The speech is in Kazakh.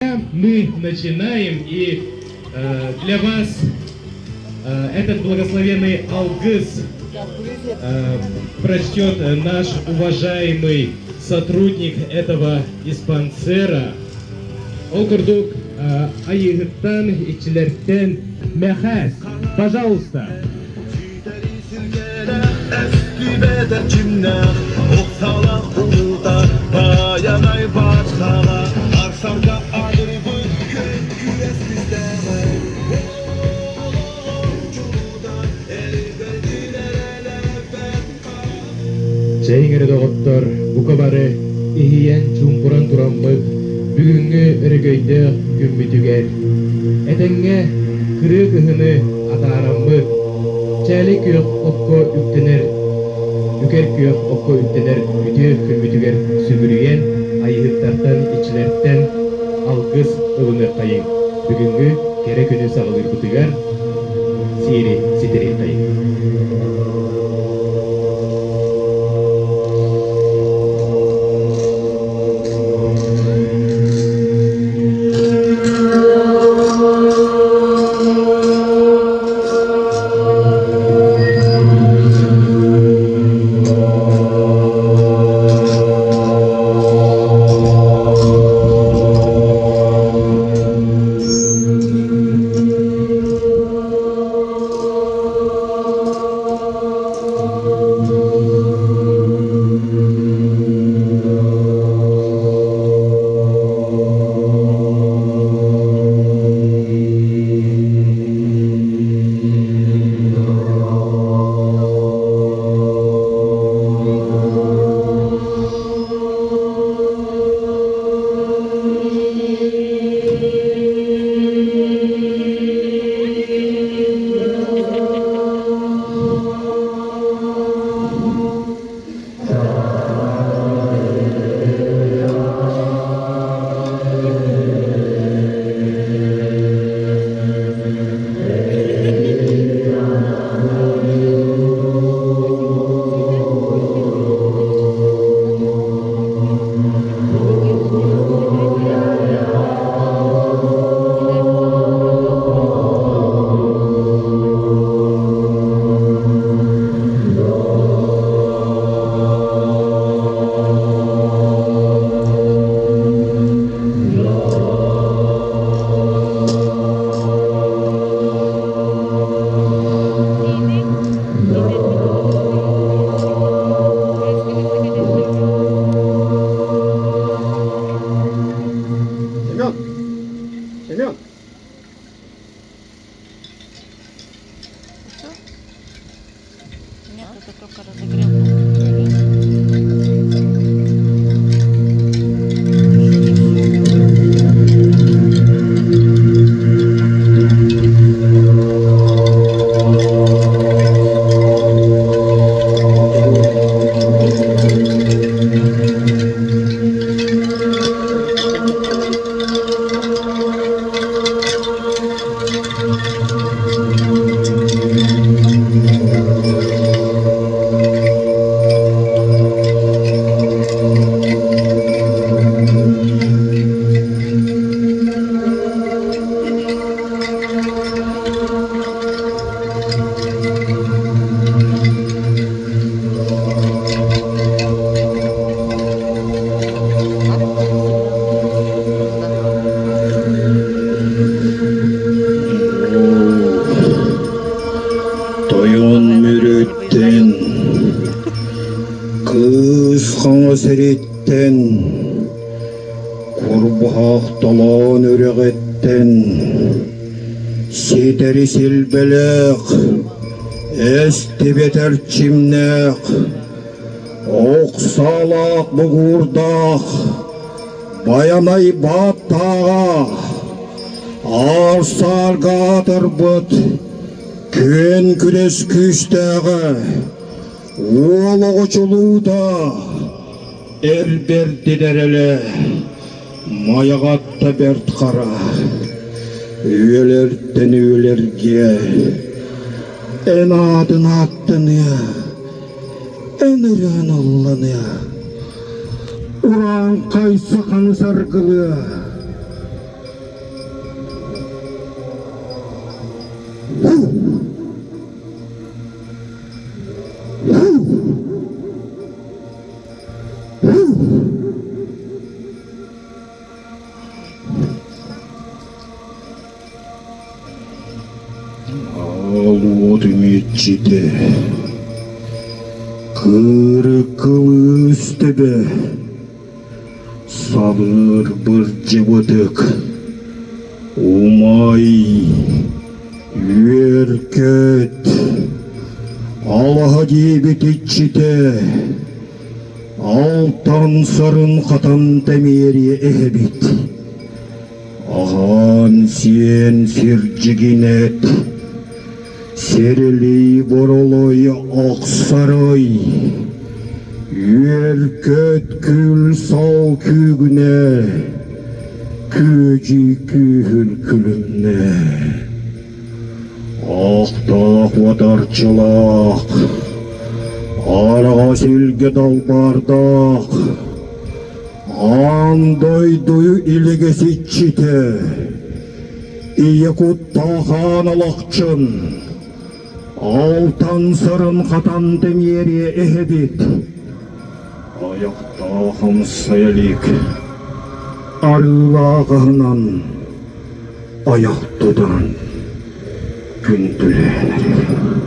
Пока мы начинаем, и для вас этот благословенный алгыс прочтет наш уважаемый сотрудник этого диспансера. Окурдук Айыгыттан ичилерттен Мехас. Пожалуйста. Сейңер доғыттар бұқабары ихиян чумпуран тураммык бүгінгі үрігөйді күмбітігер. Әтәңге кырык ыхыны атараммык чәлі күйік оқко үктенер, үкер күйік оқко үктенер үті күмбітігер сүгіріген айығыттартан ичілерттен алғыз ұғыныр қайын. Бүгінгі кері күні сағылыр бұтығар сири ситері қайын. Seritten kurbağaq dolan öreğetten Sideri silbeleq esti beter çimneq Oqsalaq buğurdaq bayanay battağa Arsar qatır kön küres küstəğə Oğluğuculuğda Erberdi derele Mayagatta bert kara Üyelerden üyelerge En adın attın ya En ıran Allah'ın ya Uran kaysı kanı sargılı болуудун ичиде кырыкыл үстебе сабыр бір жыбыдык умай үеркет Аллаха дебет ичиде алтан сарын катан темери эбит Аған сен сиржигинет серели боролой аксарай үеркет күл сау күгүнө күжи күл күлүнө Ақтақ ватарчылақ, араға селге далбардақ, андойду илегеситчите, иекут таған алақчын, алтан сырын қатан темере эхебит, аяқтағым сәлік, Аллағынан аяқтыдан күн түленер.